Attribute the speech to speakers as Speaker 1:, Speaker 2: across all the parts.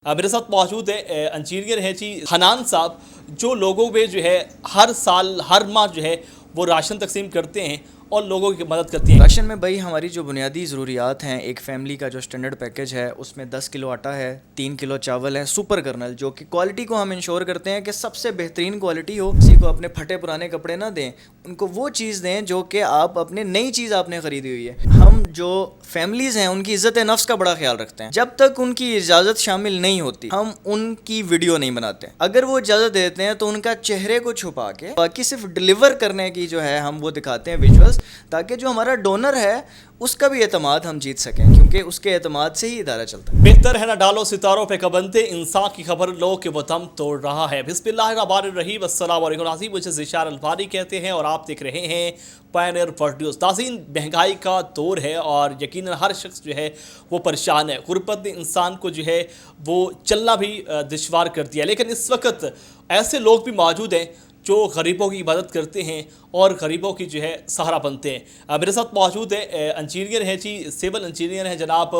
Speaker 1: मेरे साथ मौजूद है इंजीनियर है जी हनान साहब, जो लोगों में जो है हर साल हर माह जो है वो राशन तकसीम करते हैं और लोगों की मदद करती हैं।
Speaker 2: राशन में भाई हमारी जो बुनियादी ज़रूरियात हैं, एक फ़ैमिली का जो स्टैंडर्ड पैकेज है उसमें 10 किलो आटा है, 3 किलो चावल है, सुपर कर्नल, जो कि क्वालिटी को हम इंश्योर करते हैं कि सबसे बेहतरीन क्वालिटी हो, किसी को अपने फटे पुराने कपड़े ना दें, उनको वो चीज़ दें जो कि आप अपने नई चीज़ आपने ख़रीदी हुई है। हम जो फैमिलीज़ हैं उनकी इज़्ज़त नफ्स का बड़ा ख्याल रखते हैं। जब तक उनकी इजाज़त शामिल नहीं होती हम उनकी वीडियो नहीं बनाते। अगर वो इजाज़त देते हैं तो उनका चेहरे को छुपा के बाकी सिर्फ डिलीवर करने की जो है हम वो दिखाते हैं विजुअल्स, ताकि जो हमारा डोनर है उसका भी एतमाद हम जीत सकें, क्योंकि उसके एतमाद से ही इदारा चलता है।
Speaker 1: बेहतर है ना डालो सितारों पे कबंदे, इंसान की खबर लो कि वो दम तोड़ रहा है। बिस्मिल्लाहिर्रहमानिर्रहीम, अस्सलाम वालेकुम नाज़रीन, मुझे ज़िशार अल्फारी कहते हैं और आप देख रहे हैं पायनियर वर्ल्ड न्यूज़। नाज़रीन, महंगाई का दौर है और यकीनन हर शख्स जो है वो परेशान है। गुर्बत ने इंसान को जो है वो चलना भी दुश्वार कर दिया, लेकिन इस वक्त ऐसे लोग भी मौजूद हैं जो गरीबों की मदद करते हैं और गरीबों की जो है सहारा बनते हैं। मेरे साथ मौजूद है इंजीनियर है जी, सिविल इंजीनियर हैं जनाब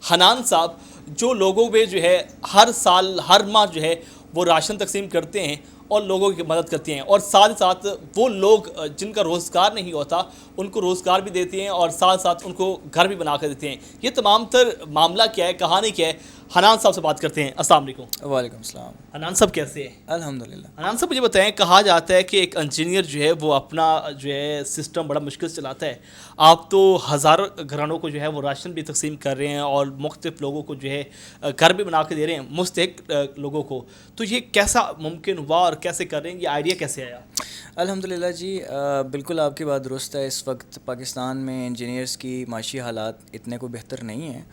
Speaker 1: हनान साहब, जो लोगों में जो है हर साल हर माह जो है वो राशन तकसीम करते हैं और लोगों की मदद करती हैं, और साथ साथ वो लोग जिनका रोज़गार नहीं होता उनको रोज़गार भी देती हैं और साथ साथ उनको घर भी बना कर देते हैं। ये तमाम तर मामला क्या है, कहानी क्या है, हनान साहब से बात करते हैं। अस्सलाम वालेकुम।
Speaker 2: वालेकुम सलाम।
Speaker 1: हनान साहब कैसे हैं?
Speaker 2: अल्हम्दुलिल्लाह।
Speaker 1: हनान साहब, मुझे बताएं, कहा जाता है कि एक इंजीनियर जो है वो अपना जो है सिस्टम बड़ा मुश्किल से चलाता है। आप तो हज़ारों घरानों को जो है वो राशन भी तकसीम कर रहे हैं और मुख्तलिफ लोगों को जो है घर भी बना के दे रहे हैं, मुस्तहिक लोगों को। तो ये कैसा मुमकिन हुआ और कैसे कर रहे हैं, ये आइडिया कैसे आया?
Speaker 2: अल्हम्दुलिल्लाह जी, बिल्कुल आपकी बात दुरुस्त है। इस वक्त पाकिस्तान में इंजीनियर्स की माशी हालात इतने को बेहतर नहीं हैं,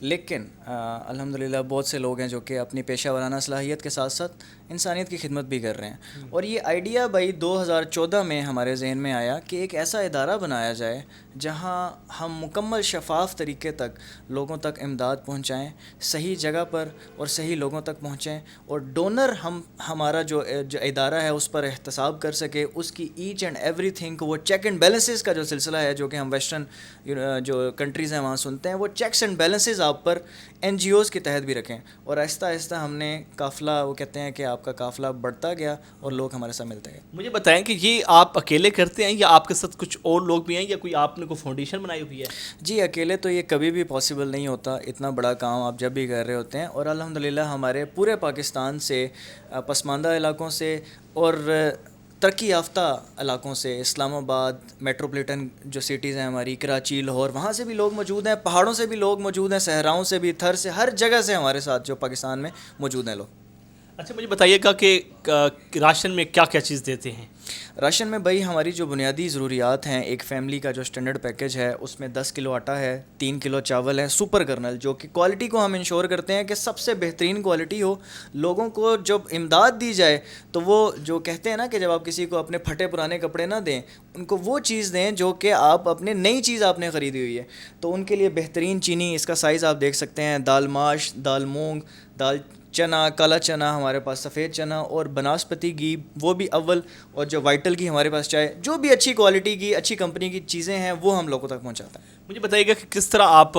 Speaker 2: लेकिन अल्हम्दुलिल्लाह बहुत से लोग हैं जो कि अपनी पेशा वाराना सलाहियत के साथ साथ इंसानियत की खिदमत भी कर रहे हैं। और ये आइडिया भाई 2014 में हमारे जहन में आया कि एक ऐसा इदारा बनाया जाए जहां हम मुकम्मल शफाफ तरीके तक लोगों तक इमदाद पहुंचाएं, सही जगह पर और सही लोगों तक पहुंचें, और डोनर हमारा जो इदारा है उस पर एहतसाब कर सके, उसकी ईच एंड एवरी थिंग को वो चेक एंड बैलेंसेस का जो सिलसिला है जो कि हम वेस्टर्न जो कंट्रीज़ हैं वहाँ सुनते हैं, वो चेक्स एंड बैलेंसेस आप पर NGOs के तहत भी रखें। और आहिस्ता आहिस्ता हमने काफ़िला, वो कहते हैं कि आपका काफ़िला बढ़ता गया और लोग हमारे साथ मिलते गए।
Speaker 1: मुझे बताएं कि ये आप अकेले करते हैं या आपके साथ कुछ और लोग भी हैं या कोई आपने कोई फाउंडेशन बनाई हुई है?
Speaker 2: जी, अकेले तो ये कभी भी पॉसिबल नहीं होता, इतना बड़ा काम आप जब भी कर रहे होते हैं। और अल्हम्दुलिल्लाह हमारे पूरे पाकिस्तान से, पसमानदा इलाकों से और तरक्की याफ्ता इलाकों से, इस्लामाबाद, मेट्रोपॉलिटन जो सिटीज़ हैं हमारी, कराची, लाहौर, वहाँ से भी लोग मौजूद हैं, पहाड़ों से भी लोग मौजूद हैं, सहराओं से भी, थर से, हर जगह से हमारे साथ जो पाकिस्तान में मौजूद हैं लोग।
Speaker 1: अच्छा, मुझे बताइएगा कि राशन में क्या क्या चीज़ देते हैं?
Speaker 2: राशन में भाई हमारी जो बुनियादी ज़रूरियात हैं, एक फ़ैमिली का जो स्टैंडर्ड पैकेज है उसमें 10 किलो आटा है, 3 किलो चावल है, सुपर कर्नल, जो कि क्वालिटी को हम इंश्योर करते हैं कि सबसे बेहतरीन क्वालिटी हो, लोगों को जब इमदाद दी जाए तो वो जो कहते हैं ना कि जब आप किसी को अपने फटे पुराने कपड़े ना दें, उनको वो चीज़ दें जो कि आप अपने नई चीज़ आपने ख़रीदी हुई है। तो उनके लिए बेहतरीन चीनी, इसका साइज़ आप देख सकते हैं, दाल माश, दाल मूंग, दाल चना, काला चना, हमारे पास सफ़ेद चना और बनास्पति घी, वो भी अव्वल, और जो वाइटल घी हमारे पास चाहे, जो भी अच्छी क्वालिटी की अच्छी कंपनी की चीज़ें हैं वो हम लोगों तक पहुंचाता है।
Speaker 1: मुझे बताइएगा कि किस तरह आप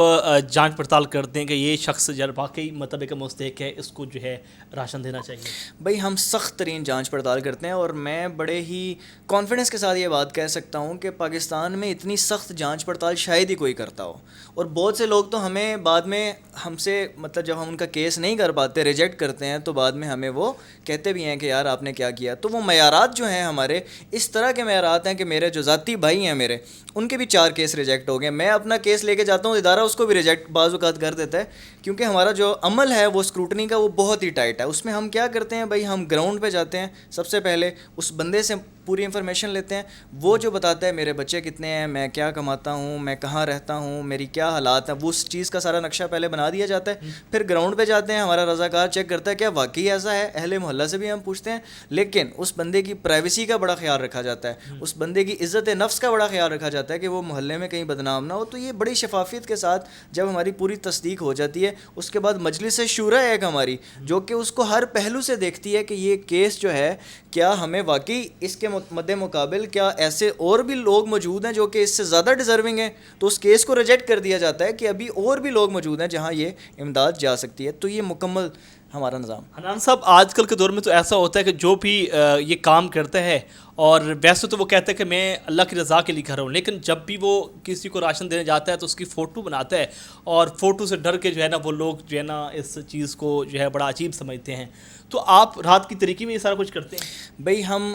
Speaker 1: जांच पड़ताल करते हैं कि ये शख्स जब वाकई मतलब एक मुस्तहिक है, इसको जो है राशन देना चाहिए?
Speaker 2: भाई हम सख्त तरीन जाँच पड़ताल करते हैं, और मैं बड़े ही कॉन्फिडेंस के साथ ये बात कह सकता हूँ कि पाकिस्तान में इतनी सख्त जाँच पड़ताल शायद ही कोई करता हो। और बहुत से लोग तो हमें बाद में हमसे, मतलब जब हम उनका केस नहीं कर पाते, रिजेक्ट करते हैं, तो बाद में हमें वो कहते भी हैं कि यार आपने क्या किया। तो वो मयारात जो हैं हमारे, इस तरह के मयारात हैं कि मेरे जो ज़ाती भाई हैं मेरे, उनके भी 4 केस रिजेक्ट हो गए। मैं अपना केस लेके जाता हूँ, इदारा उसको भी रिजेक्ट बाज़ औक़ात कर देता है, क्योंकि हमारा जो अमल है वो स्क्रूटनी का वो बहुत ही टाइट है। उसमें हम क्या करते हैं भाई, हम ग्राउंड पे जाते हैं, सबसे पहले उस बंदे से पूरी इन्फॉर्मेशन लेते हैं, वो जो बताता है मेरे बच्चे कितने हैं, मैं क्या कमाता हूँ, मैं कहाँ रहता हूँ, मेरी क्या हालात हैं, वो उस चीज़ का सारा नक्शा पहले बना दिया जाता है। फिर ग्राउंड पे जाते हैं, हमारा रज़ाकार चेक करता है क्या वाकई ऐसा है, अहले मोहल्ला से भी हम पूछते हैं, लेकिन उस बंदे की प्राइवेसी का बड़ा ख्याल रखा जाता है, उस बंदे की इज़्ज़त नफ्स का बड़ा ख्याल रखा जाता है कि वो मोहल्ले में कहीं बदनाम ना हो। तो ये बड़ी शफाफियत के साथ जब हमारी पूरी तस्दीक हो जाती है, उसके बाद मजलिस शूरा है एक हमारी, जो कि उसको हर पहलू से देखती है कि ये केस जो है क्या हमें वाकई इसके मद्दे मुकाबिल क्या ऐसे और भी लोग मौजूद हैं जो कि इससे ज़्यादा डिज़र्विंग हैं, तो उस केस को रिजेक्ट कर दिया जाता है कि अभी और भी लोग मौजूद हैं जहां ये इमदाद जा सकती है। तो ये मुकम्मल ہمارا نظام.
Speaker 1: حنان صاحب، آج کل کے دور میں تو ایسا ہوتا ہے کہ جو بھی یہ کام کرتا ہے، اور ویسے تو وہ کہتا ہے کہ میں اللہ کی رضا کے لیے کر رہا ہوں، لیکن جب بھی وہ کسی کو راشن دینے جاتا ہے تو اس کی فوٹو بناتا ہے، اور فوٹو سے ڈر کے جو ہے نا وہ لوگ جو ہے نا اس چیز کو جو ہے بڑا عجیب سمجھتے ہیں. تو آپ رات کی تاریکی میں یہ سارا کچھ کرتے ہیں؟
Speaker 2: بھئی ہم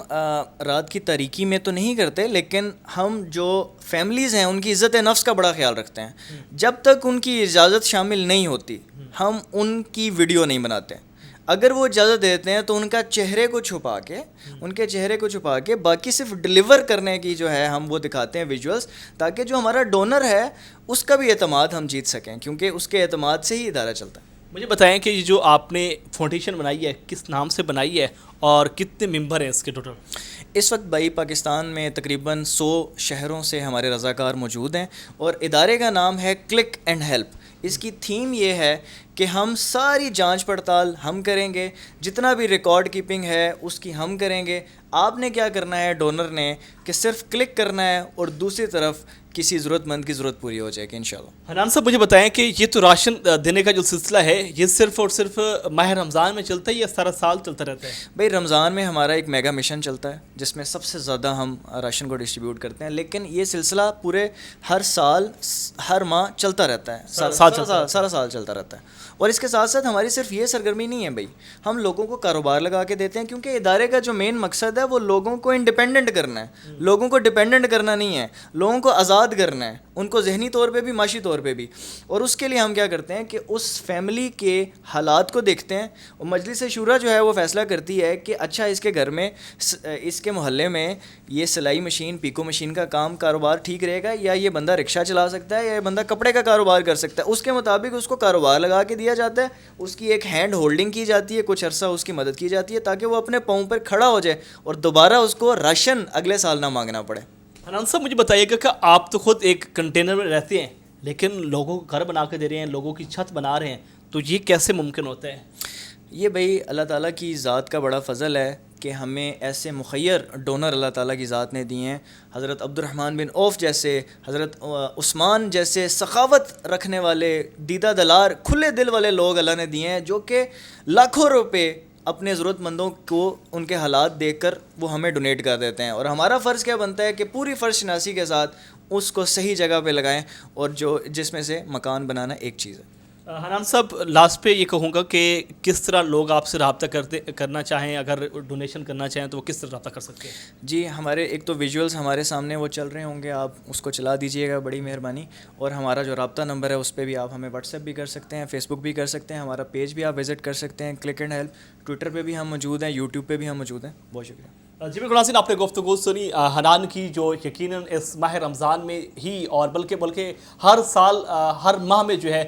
Speaker 2: رات کی تاریکی میں تو نہیں کرتے، لیکن ہم جو فیملیز ہیں ان کی عزت نفس کا بڑا خیال رکھتے ہیں. جب تک ان کی اجازت شامل نہیں ہوتی ہم ان کی ویڈیو نہیں بناتے. اگر وہ اجازت دیتے ہیں تو ان کے چہرے کو چھپا کے باقی صرف ڈلیور کرنے کی جو ہے ہم وہ دکھاتے ہیں ویژولز، تاکہ جو ہمارا ڈونر ہے اس کا بھی اعتماد ہم جیت سکیں، کیونکہ اس کے اعتماد سے ہی ادارہ چلتا ہے.
Speaker 1: مجھے بتائیں کہ یہ جو آپ نے فاؤنڈیشن بنائی ہے کس نام سے بنائی ہے، اور کتنے ممبر ہیں اس کے ٹوٹل؟
Speaker 2: اس وقت بھائی پاکستان میں تقریباً 100 شہروں سے ہمارے رضاکار موجود ہیں، اور ادارے کا نام ہے کلک اینڈ ہیلپ. اس کی تھیم یہ ہے کہ ہم ساری جانچ پڑتال ہم کریں گے، جتنا بھی ریکارڈ کیپنگ ہے اس کی ہم کریں گے. آپ نے کیا کرنا ہے، ڈونر نے، کہ صرف کلک کرنا ہے اور دوسری طرف کسی ضرورت مند کی ضرورت پوری ہو جائے گی انشاءاللہ.
Speaker 1: حنان صاحب، مجھے بتائیں کہ یہ تو راشن دینے کا جو سلسلہ ہے یہ صرف اور صرف ماہ رمضان میں چلتا ہے یا سارا سال چلتا رہتا ہے؟
Speaker 2: بھائی رمضان میں ہمارا ایک میگا مشن چلتا ہے جس میں سب سے زیادہ ہم راشن کو ڈسٹریبیوٹ کرتے ہیں، لیکن یہ سلسلہ پورے ہر سال ہر ماہ چلتا رہتا ہے، سارا سال چلتا رہتا ہے. اور اس کے ساتھ ساتھ ہماری صرف یہ سرگرمی نہیں ہے بھائی، ہم لوگوں کو کاروبار لگا کے دیتے ہیں، کیونکہ ادارے کا جو مین مقصد ہے وہ لوگوں کو انڈیپینڈنٹ کرنا ہے. لوگوں کو ڈیپینڈنٹ کرنا نہیں ہے، لوگوں کو آزاد کرنا ہے، ان کو ذہنی طور پہ بھی معاشی طور پہ بھی. اور اس کے لیے ہم کیا کرتے ہیں کہ اس فیملی کے حالات کو دیکھتے ہیں، اور مجلس شورا جو ہے وہ فیصلہ کرتی ہے کہ اچھا اس کے گھر میں، اس کے محلے میں یہ سلائی مشین، پیکو مشین کا کاروبار ٹھیک رہے گا، یا یہ بندہ رکشہ چلا سکتا ہے، یا یہ بندہ کپڑے کا کاروبار کر سکتا ہے. اس کے مطابق اس کو کاروبار لگا کے دیا جاتا ہے، اس کی ایک ہینڈ ہولڈنگ کی جاتی ہے، کچھ عرصہ اس کی مدد کی جاتی ہے تاکہ وہ اپنے پاؤں پر کھڑا ہو جائے اور دوبارہ اس کو راشن اگلے سال نہ مانگنا پڑے.
Speaker 1: حنان صاحب، مجھے بتائیے گا کہ آپ تو خود ایک کنٹینر میں رہتے ہیں، لیکن لوگوں کو گھر بنا کے دے رہے ہیں، لوگوں کی چھت بنا رہے ہیں، تو یہ کیسے ممکن ہوتا ہے؟
Speaker 2: یہ بھائی اللہ تعالیٰ کی ذات کا بڑا فضل ہے کہ ہمیں ایسے مخیر ڈونر اللہ تعالیٰ کی ذات نے دیے ہیں. حضرت عبد الرحمن بن عوف جیسے، حضرت عثمان جیسے سخاوت رکھنے والے، دیدہ دلار، کھلے دل والے لوگ اللہ نے دیے ہیں، جو کہ لاکھوں روپے اپنے ضرورت مندوں کو ان کے حالات دیکھ کر وہ ہمیں ڈونیٹ کر دیتے ہیں. اور ہمارا فرض کیا بنتا ہے کہ پوری فرض شناسی کے ساتھ اس کو صحیح جگہ پہ لگائیں، اور جس میں سے مکان بنانا ایک چیز ہے.
Speaker 1: حنان صاحب، لاسٹ پہ یہ کہوں گا کہ کس طرح لوگ آپ سے رابطہ کرنا چاہیں، اگر ڈونیشن کرنا چاہیں تو وہ کس طرح رابطہ کر سکتے ہیں؟
Speaker 2: جی ہمارے ایک تو ویژولز ہمارے سامنے وہ چل رہے ہوں گے، آپ اس کو چلا دیجیے گا، بڑی مہربانی. اور ہمارا جو رابطہ نمبر ہے اس پہ بھی آپ ہمیں واٹس ایپ بھی کر سکتے ہیں، فیس بک بھی کر سکتے ہیں، ہمارا پیج بھی آپ وزٹ کر سکتے ہیں کلک اینڈ ہیلپ. ٹویٹر پہ بھی ہم موجود ہیں، یوٹیوب پہ بھی ہم موجود ہیں. بہت شکریہ.
Speaker 1: جی بالکل ناظرین، آپ نے گفتگو سنی حنان کی، جو یقیناً اس ماہ رمضان میں ہی اور بلکہ ہر سال ہر ماہ میں جو ہے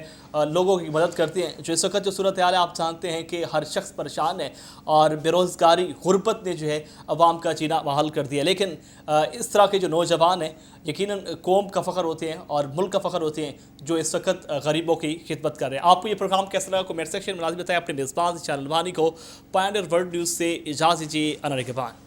Speaker 1: لوگوں کی مدد کرتے ہیں. جو اس وقت جو صورتحال ہے آپ جانتے ہیں کہ ہر شخص پریشان ہے، اور بے روزگاری، غربت نے جو ہے عوام کا جینا محال کر دیا. لیکن اس طرح کے جو نوجوان ہیں یقیناً قوم کا فخر ہوتے ہیں اور ملک کا فخر ہوتے ہیں، جو اس وقت غریبوں کی خدمت کر رہے ہیں. آپ کو یہ پروگرام کیسا لگا کمنٹ سیکشن میں لازمی بتائیں. اپنے میزبان ذیشان الوانی کو پائنیئر ورلڈ نیوز سے اجازت دیجیے. انا نگہبان.